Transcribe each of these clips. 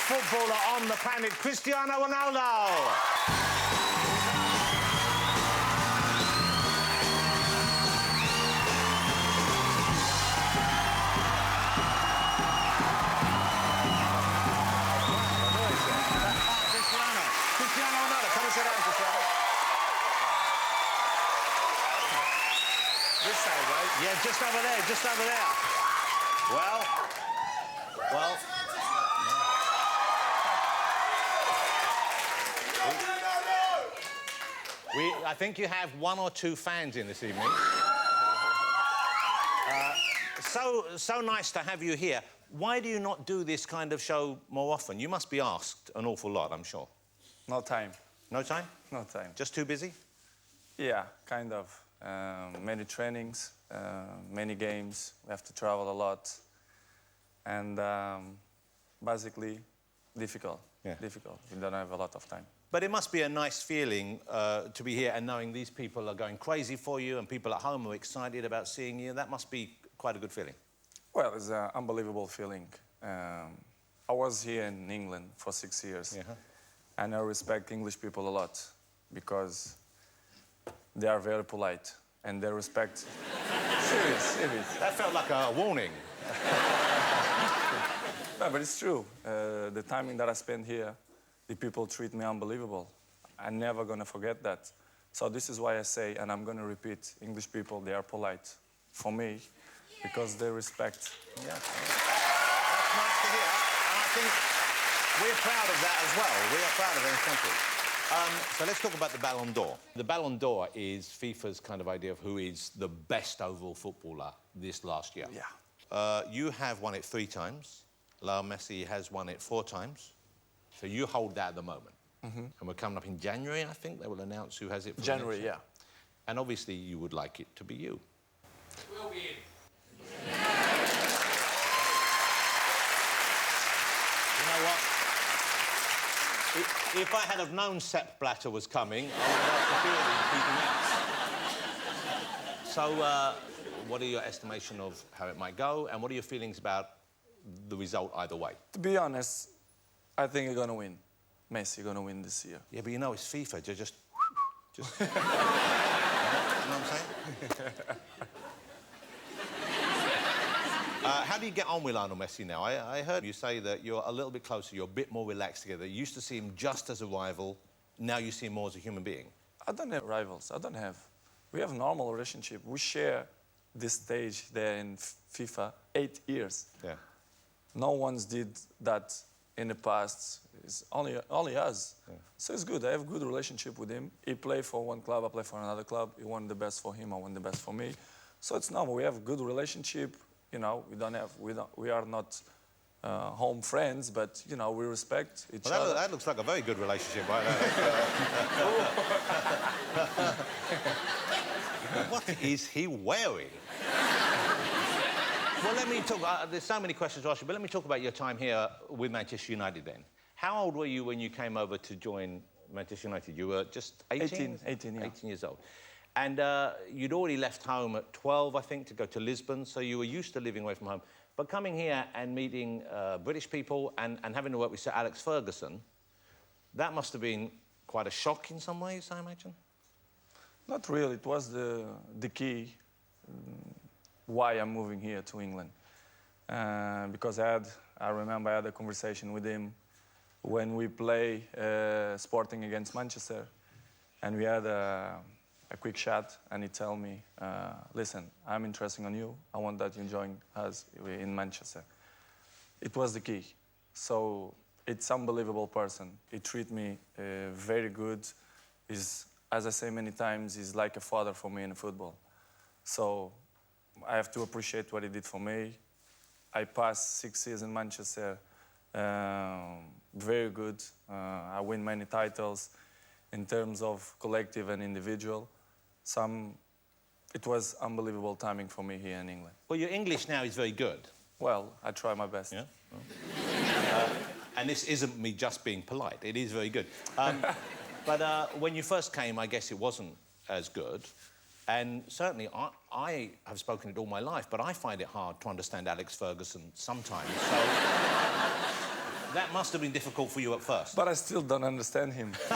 footballer on the planet, Cristiano Ronaldo. Cristiano Ronaldo, come and sit down, Cristiano. This side, right? Yeah, just over there, just over there. Well. I think you have one or two fans in this evening. So nice to have you here. Why do you not do this kind of show more often? You must be asked an awful lot, I'm sure. No time. No time? No time. Just too busy? Yeah, kind of. Many trainings, many games. We have to travel a lot. And basically, difficult. Yeah. Difficult. We don't have a lot of time. But it must be a nice feeling to be here and knowing these people are going crazy for you and people at home are excited about seeing you. That must be quite a good feeling. Well, it's an unbelievable feeling. I was here in England for 6 years. Yeah. And I respect English people a lot because they are very polite and they respect... Serious. That felt like a warning. No, but it's true. The timing that I spent here, the people treat me unbelievable. I'm never going to forget that. So this is why I say, and I'm going to repeat, English people, they are polite for me because they respect. Yeah. That's nice to hear. And I think we're proud of that as well. We are proud of it in this country. So let's talk about the Ballon d'Or. The Ballon d'Or is FIFA's kind of idea of who is the best overall footballer this last year. Yeah. You have won it 3 times. Lionel Messi has won it 4 times. So you hold that at the moment. And we're coming up in January, I think. They will announce who has it for January, yeah. And obviously you would like it to be you. We'll be in. You know what? If I had have known Sepp Blatter was coming, I would have to feel it. So, what are your estimation of how it might go, and what are your feelings about the result either way? To be honest, I think you're going to win. Messi going to win this year. Yeah, but you know it's FIFA. You're just... you know what I'm saying? How do you get on with Lionel Messi now? I heard you say that you're a little bit closer, you're a bit more relaxed together. You used to see him just as a rival, now you see him more as a human being. I don't have rivals. I don't have. We have a normal relationship. We share this stage there in FIFA 8 years. Yeah. No one's did that in the past. It's only us. Yeah. So it's good. I have a good relationship with him. He played for one club, I play for another club. He won the best for him, I won the best for me. So it's normal. We have a good relationship. You know, we are not home friends, but you know, we respect each other. That looks like a very good relationship, right? What is he wearing? Well, let me talk. There's so many questions to ask you, but let me talk about your time here with Manchester United then. How old were you when you came over to join Manchester United? You were just 18? 18, yeah. 18 years old. And you'd already left home at 12, I think, to go to Lisbon, so you were used to living away from home. But coming here and meeting British people and having to work with Sir Alex Ferguson, that must have been quite a shock in some ways, I imagine? Not really. It was the key why I'm moving here to England. Because I remember I had a conversation with him when we play Sporting against Manchester, and we had a quick chat, and he told me, listen, I'm interested in you. I want that you join us in Manchester. It was the key. So it's unbelievable person. He treat me very good. He's, as I say many times, he's like a father for me in football. So I have to appreciate what he did for me. I passed 6 years in Manchester, very good. I win many titles in terms of collective and individual. It was unbelievable timing for me here in England. Well, your English now is very good. Well, I try my best. Yeah? And this isn't me just being polite. It is very good. But when you first came, I guess it wasn't as good. And certainly, I have spoken it all my life, but I find it hard to understand Alex Ferguson sometimes. So That must have been difficult for you at first. But I still don't understand him. Yeah,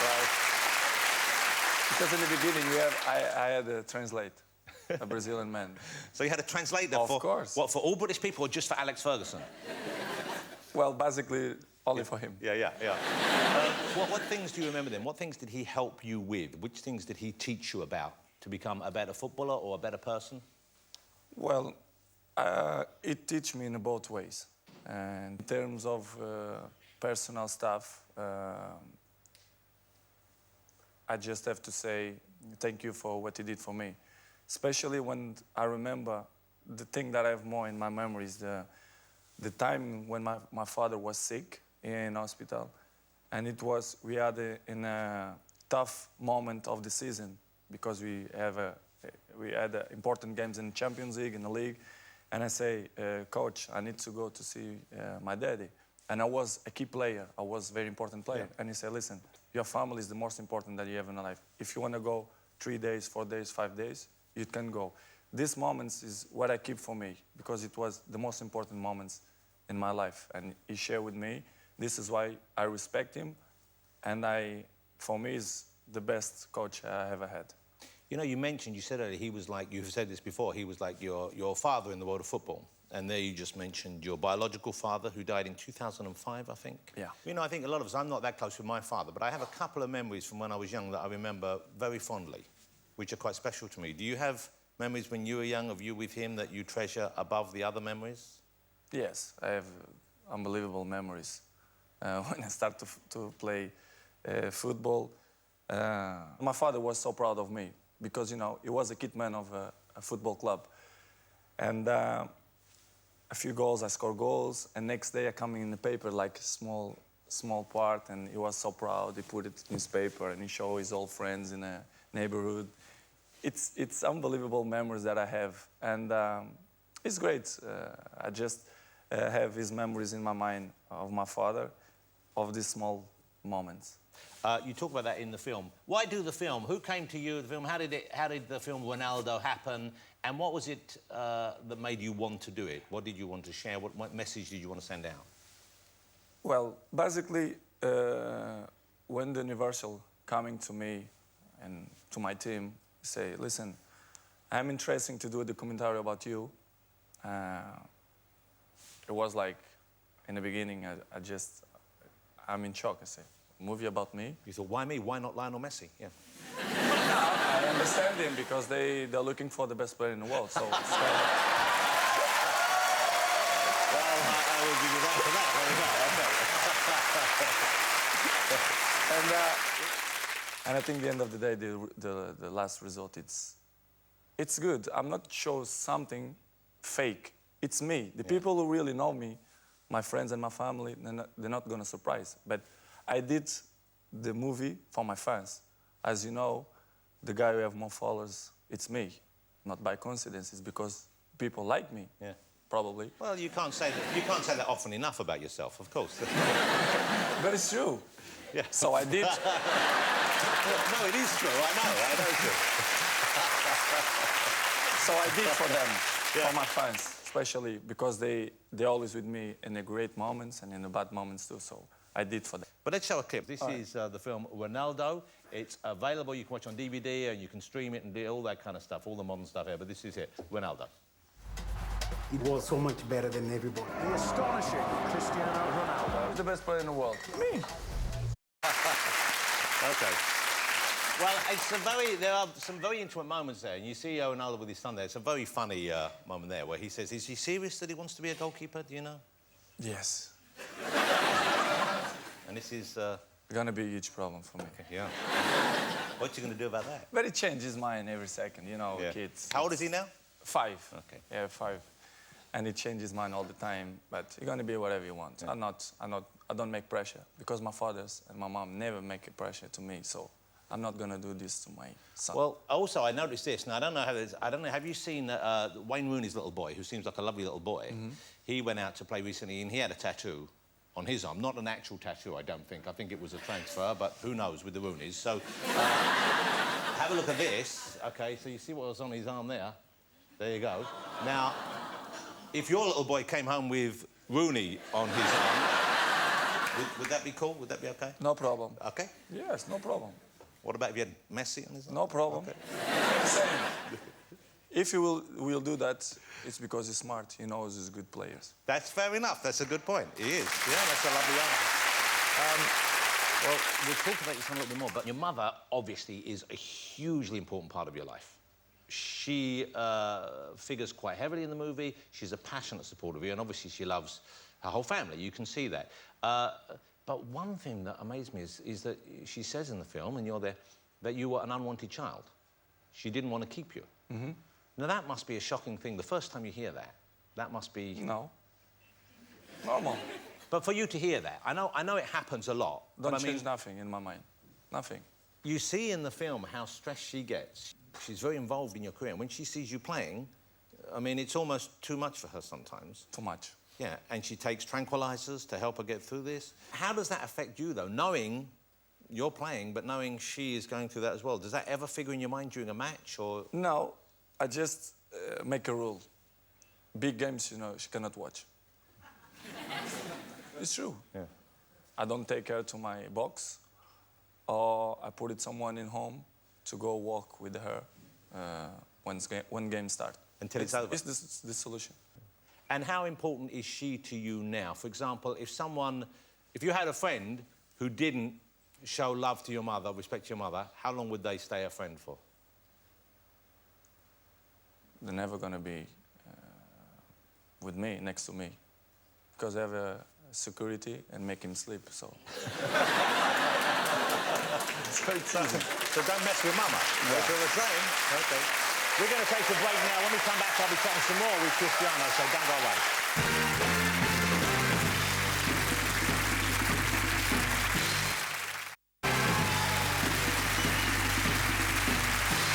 right. Because in the beginning, I had to translate, a Brazilian man. So you had to translate that Of for... course. What, for all British people or just for Alex Ferguson? Well, basically, only for him. Yeah. What things do you remember then? What things did he help you with? Which things did he teach you about to become a better footballer or a better person? Well, it teach me in both ways. And in terms of personal stuff, I just have to say thank you for what he did for me. Especially when I remember the thing that I have more in my memory is the time when my father was sick in hospital. And we had in a tough moment of the season because we had important games in Champions League, in the league. And I say, coach, I need to go to see my daddy. And I was a key player. I was a very important player. Yeah. And he said, listen, your family is the most important that you have in life. If you want to go 3 days, 4 days, 5 days, you can go. These moments is what I keep for me because it was the most important moments in my life. And he shared with me. This is why I respect him. And for me, is the best coach I ever had. You know, you said earlier, he was like, you've said this before, he was like your father in the world of football. And there you just mentioned your biological father, who died in 2005, I think. Yeah. You know, I think a lot of us, I'm not that close with my father, but I have a couple of memories from when I was young that I remember very fondly, which are quite special to me. Do you have memories when you were young of you with him that you treasure above the other memories? Yes, I have unbelievable memories. When I started to play football, my father was so proud of me because, you know, he was a kid man of a football club. And a few goals, I scored goals, and next day I come in the paper like a small part, and he was so proud. He put it in his paper, and he showed his old friends in a neighborhood. It's unbelievable memories that I have, and it's great. I just have his memories in my mind of my father, of these small moments. You talk about that in the film. Why do the film? Who came to you at the film? How did the film Ronaldo happen? And what was it that made you want to do it? What did you want to share? What message did you want to send out? Well, basically, when the Universal coming to me and to my team, say, listen, I'm interested to do a documentary about you. It was like, in the beginning, I'm in shock. I say, movie about me? You thought, why me? Why not Lionel Messi? Yeah. I understand him because they're looking for the best player in the world. So it's kind of... Well, I will give you that for that. There we go. Okay. And I think at the end of the day, the last result, it's good. I'm not showing something fake. It's me. The people who really know me, my friends and my family, they're not going to surprise. But I did the movie for my fans. As you know, the guy who have more followers, it's me. Not by coincidence, it's because people like me. Yeah. Probably. Well, you can't say that often enough about yourself, of course. But it's true. Yeah. So I did. No, it is true. I know it's true. So I did for them, for my fans, especially because they're always with me in the great moments and in the bad moments too. So I did for them. But let's show a clip. This is the film Ronaldo. It's available. You can watch on DVD and you can stream it and do all that kind of stuff, all the modern stuff here. But this is it, Ronaldo. He was so much better than everybody. The astonishing Cristiano Ronaldo. Who's the best player in the world? Me. Okay. Well, there are some very intimate moments there, and you see Ronaldo with his son there. It's a very funny moment there where he says, is he serious that he wants to be a goalkeeper, do you know? Yes. And this is... Gonna be a huge problem for me. Okay, yeah. What are you going to do about that? But it changes mine every second, you know, kids. How old is he now? 5. Okay. Yeah, 5. And it changes mine all the time, but you're gonna be whatever you want. Yeah. I don't make pressure because my fathers and my mom never make a pressure to me, so I'm not gonna do this to my son. Well, also, I noticed this. Now, I don't know, have you seen Wayne Rooney's little boy, who seems like a lovely little boy? Mm-hmm. He went out to play recently and he had a tattoo on his arm. Not an actual tattoo, I don't think. I think it was a transfer, but who knows with the Rooneys. So, have a look at this. Okay, so you see what was on his arm there? There you go. Now, if your little boy came home with Rooney on his arm, would that be cool? Would that be okay? No problem. Okay. Yes, no problem. What about if you had Messi on his arm? No problem. Okay. Same. If he will do that, it's because he's smart. He knows he's good players. That's fair enough. That's a good point. He is. Yeah, that's a lovely answer. Well, we'll talk about this a little bit more, but your mother, obviously, is a hugely important part of your life. She figures quite heavily in the movie. She's a passionate supporter of you, and obviously she loves her whole family. You can see that. But one thing that amazed me is that she says in the film, and you're there, that you were an unwanted child. She didn't want to keep you. Mm-hmm. Now, that must be a shocking thing. The first time you hear that, that must be... No. Normal. But for you to hear that, I know it happens a lot. Don't but I change mean, nothing in my mind. Nothing. you see in the film how stressed she gets. She's very involved in your career. And when she sees you playing, I mean, it's almost too much for her sometimes. Too much. Yeah, and she takes tranquilizers to help her get through this. How does that affect you, though, knowing you're playing, but knowing she is going through that as well? Does that ever figure in your mind during a match, or...? No, I just make a rule. Big games, you know, she cannot watch. It's true. Yeah. I don't take her to my box, or I put it someone in home to go walk with her when game starts. Until it's over. It's the solution. And how important is she to you now? For example, if you had a friend who didn't show love to your mother, respect to your mother, how long would they stay a friend for? They're never going to be with me, next to me, because I have a security and make him sleep, so... So don't mess with mama. Yeah. That's what we're saying. Okay. We're going to take a break now. When we come back, I'll be chatting some more with Cristiano, so don't go away.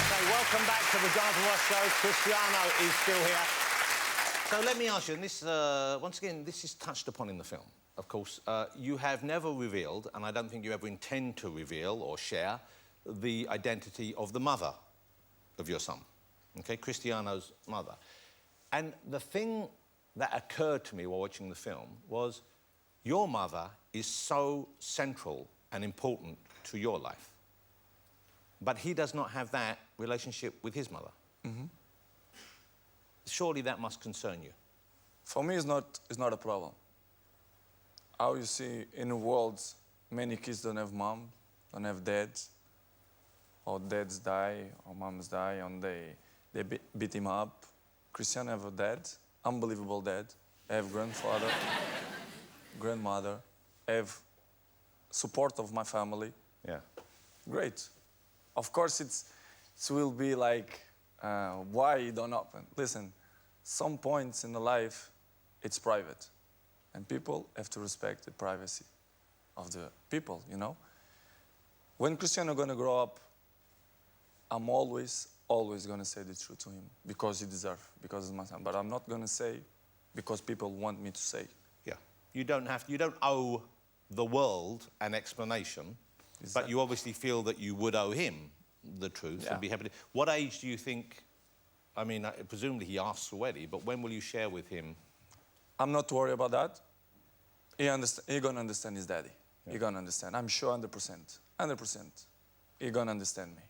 Okay, welcome back to the Jonathan Ross Show. Cristiano is still here. So let me ask you, and this, once again, this is touched upon in the film, of course. You have never revealed, and I don't think you ever intend to reveal or share, the identity of the mother of your son, okay, Cristiano's mother. And the thing that occurred to me while watching the film was your mother is so central and important to your life. But he does not have that relationship with his mother. Mm-hmm. Surely that must concern you. For me, it's not a problem. How you see in the world, many kids don't have mom, don't have dads, or dads die, or moms die, and they beat him up. Cristiano have a dad, unbelievable dad. I have grandfather, grandmother. I have support of my family. Yeah. Great. Of course, it will be like, why it don't happen? Listen, some points in the life, it's private. And people have to respect the privacy of the people, you know? When Cristiano gonna grow up, I'm always gonna say the truth to him because he deserves, because it's my son. But I'm not gonna say because people want me to say. Yeah. You don't owe the world an explanation, Exactly. but you obviously feel that you would owe him the truth and be happy to... What age do you think... I mean, presumably he asks already, but when will you share with him? I'm not worried about that. He gonna understand his daddy. Yeah. He gonna understand. I'm sure 100%. 100%. He gonna understand me.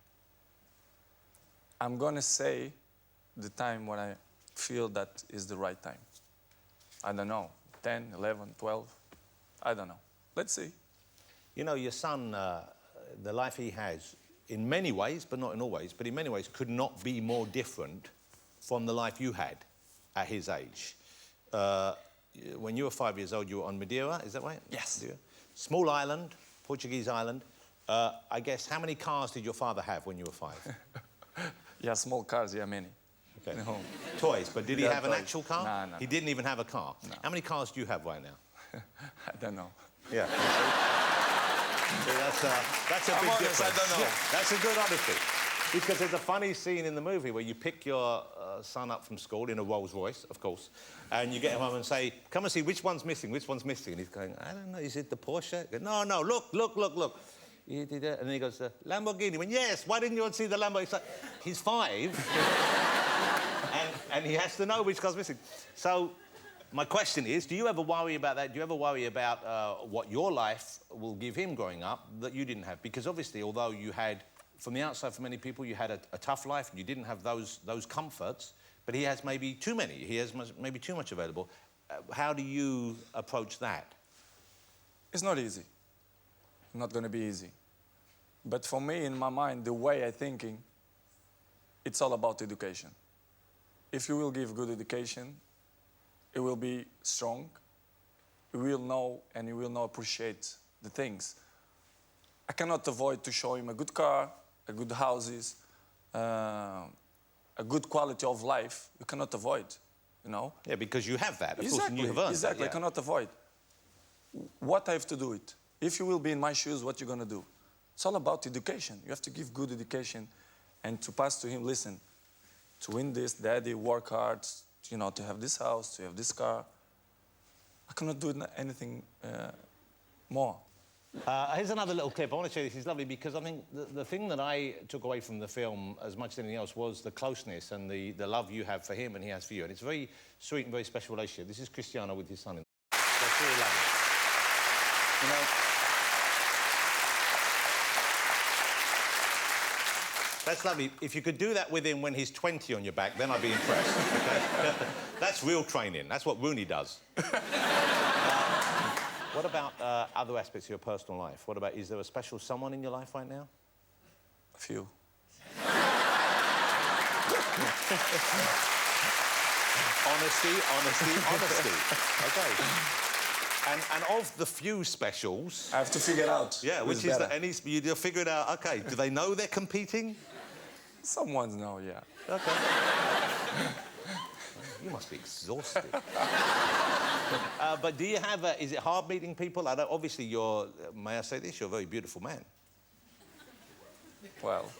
I'm gonna say the time when I feel that is the right time. I don't know, 10, 11, 12, I don't know. Let's see. You know, your son, the life he has, in many ways, but not in all ways, but in many ways, could not be more different from the life you had at his age. When you were 5 years old, you were on Madeira, is that right? Yes. Madeira. Small island, Portuguese island. I guess, how many cars did your father have when you were 5? Yeah, small cars, yeah, many. Okay. No. Toys, but did he have an toys. actual car? No. He didn't even have a car. No. How many cars do you have right now? I don't know. Yeah. So that's a big honest, difference. I don't know. Yeah, that's a good honesty. Because there's a funny scene in the movie where you pick your son up from school in a Rolls Royce, of course, and you get him home and say, come and see which one's missing, which one's missing. And he's going, I don't know, is it the Porsche? Goes, no, look. He did it. And then he goes, Lamborghini. He went, yes, why didn't you want to see the Lamborghini? He's 5. And and he has to know which car's missing. So, my question is, do you ever worry about that? Do you ever worry about what your life will give him growing up that you didn't have? Because obviously, although you had, from the outside for many people, you had a tough life and you didn't have those comforts, but he has maybe too many. He has maybe too much available. How do you approach that? It's not easy. Not going to be easy. But for me, in my mind, the way I'm thinking, it's all about education. If you will give good education, it will be strong. You will know, and you will know appreciate the things. I cannot avoid to show him a good car, a good houses, a good quality of life. You cannot avoid, you know. Yeah, because you have that, of exactly, course, and you have earned exactly. that, yeah. I cannot avoid. What I have to do it. If you will be in my shoes, what you're going to do? It's all about education. You have to give good education and to pass to him, listen, to win this, daddy, work hard, you know, to have this house, to have this car. I cannot do anything more. Here's another little clip. I want to show you this. It's lovely because I think the thing that I took away from the film as much as anything else was the closeness and the love you have for him and he has for you. And it's a very sweet and very special relationship. This is Cristiano with his son. That's really lovely. You know, that's lovely. If you could do that with him when he's 20 on your back, then I'd be impressed. Okay? That's real training. That's what Rooney does. What about other aspects of your personal life? What about, is there a special someone in your life right now? A few. Honesty. Okay. And of the few specials... I have to figure it out. Yeah, which is that any... You'll figure it out, OK. Do they know they're competing? Someone know, yeah. OK. You must be exhausted. But do you have a... Is it hard meeting people? I don't, obviously, you're... May I say this? You're a very beautiful man. Well...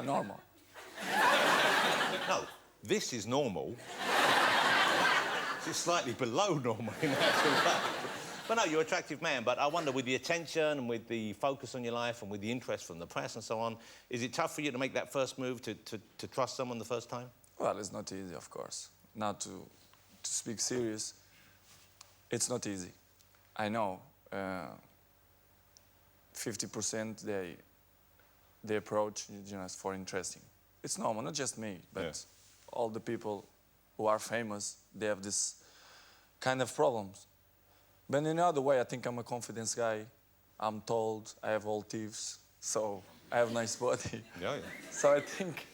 normal. No, this is normal. This is slightly below normal in actual fact. But no, you're an attractive man. But I wonder, with the attention and with the focus on your life and with the interest from the press and so on, is it tough for you to make that first move, to trust someone the first time? Well, it's not easy, of course. Now, to speak serious, it's not easy. I know 50% they approach just for interesting. It's normal, not just me, but all the people who are famous, they have this kind of problems. But in another way, I think I'm a confidence guy. I'm tall, I have all teeth, so I have a nice body. Yeah. So I think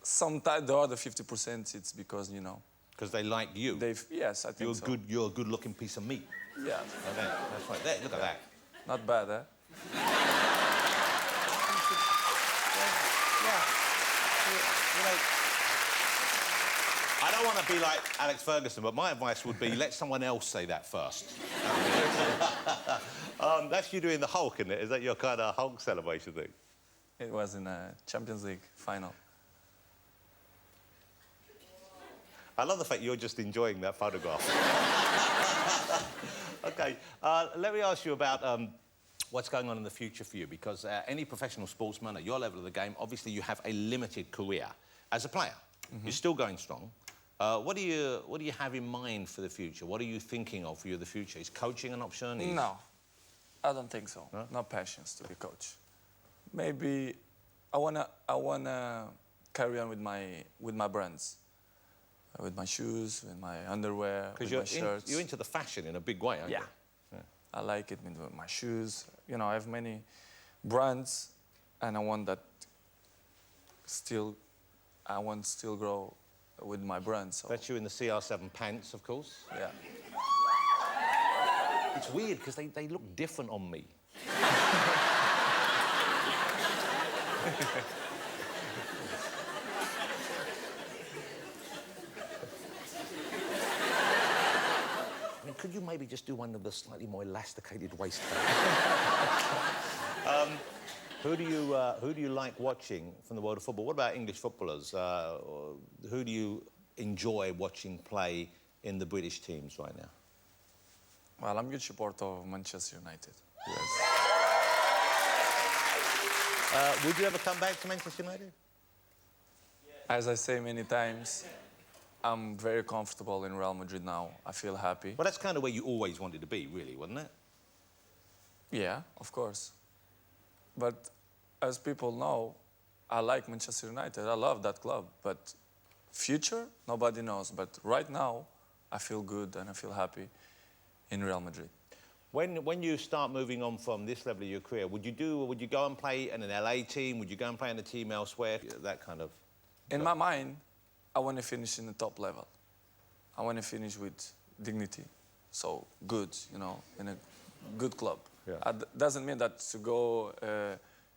sometimes the other 50%, it's because, you know... Because they like you. Yes, I think so. You're a good-looking piece of meat. Yeah. Okay, that's right. There, look at that. Not bad, eh? You know, I don't want to be like Alex Ferguson, but my advice would be let someone else say that first. That's you doing the Hulk, isn't it? Is that your kind of Hulk celebration thing? It was in a Champions League final. I love the fact you're just enjoying that photograph. OK, let me ask you about what's going on in the future for you, because any professional sportsman at your level of the game, obviously you have a limited career as a player. Mm-hmm. You're still going strong. What do you have in mind for the future? What are you thinking of for the future? Is coaching an option? No, I don't think so. Huh? No passions to be coach. Maybe I wanna carry on with my brands, with my shoes, with my underwear, with my shirts. You're into the fashion in a big way, aren't you? Yeah. I like it with my shoes. You know, I have many brands, and I want still grow with my brands. So. That's you in the CR7 pants, of course. Yeah. It's weird because they look different on me. I mean, could you maybe just do one of the slightly more elasticated waistbands? Who do you like watching from the world of football? What about English footballers? Who do you enjoy watching play in the British teams right now? Well, I'm a good supporter of Manchester United. Yes. Would you ever come back to Manchester United? As I say many times, I'm very comfortable in Real Madrid now. I feel happy. Well, that's kind of where you always wanted to be, really, wasn't it? Yeah, of course. But as people know, I like Manchester United. I love that club. But future, nobody knows. But right now, I feel good and I feel happy in Real Madrid. When you start moving on from this level of your career, would you go and play in an LA team? Would you go and play in a team elsewhere? That kind of... In my mind, I want to finish in the top level. I want to finish with dignity. So good, you know, in a good club. Yeah. Doesn't mean that to go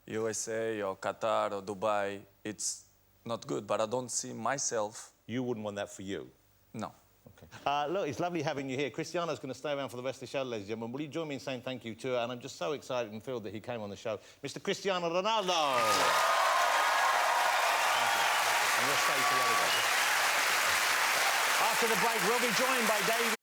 USA or Qatar or Dubai, it's not good, but I don't see myself... You wouldn't want that for you? No. Okay. Look, it's lovely having you here. Cristiano's going to stay around for the rest of the show, ladies and gentlemen. Will you join me in saying thank you to her? And I'm just so excited and thrilled that he came on the show. Mr. Cristiano Ronaldo! And we'll stay together. After the break, we'll be joined by David.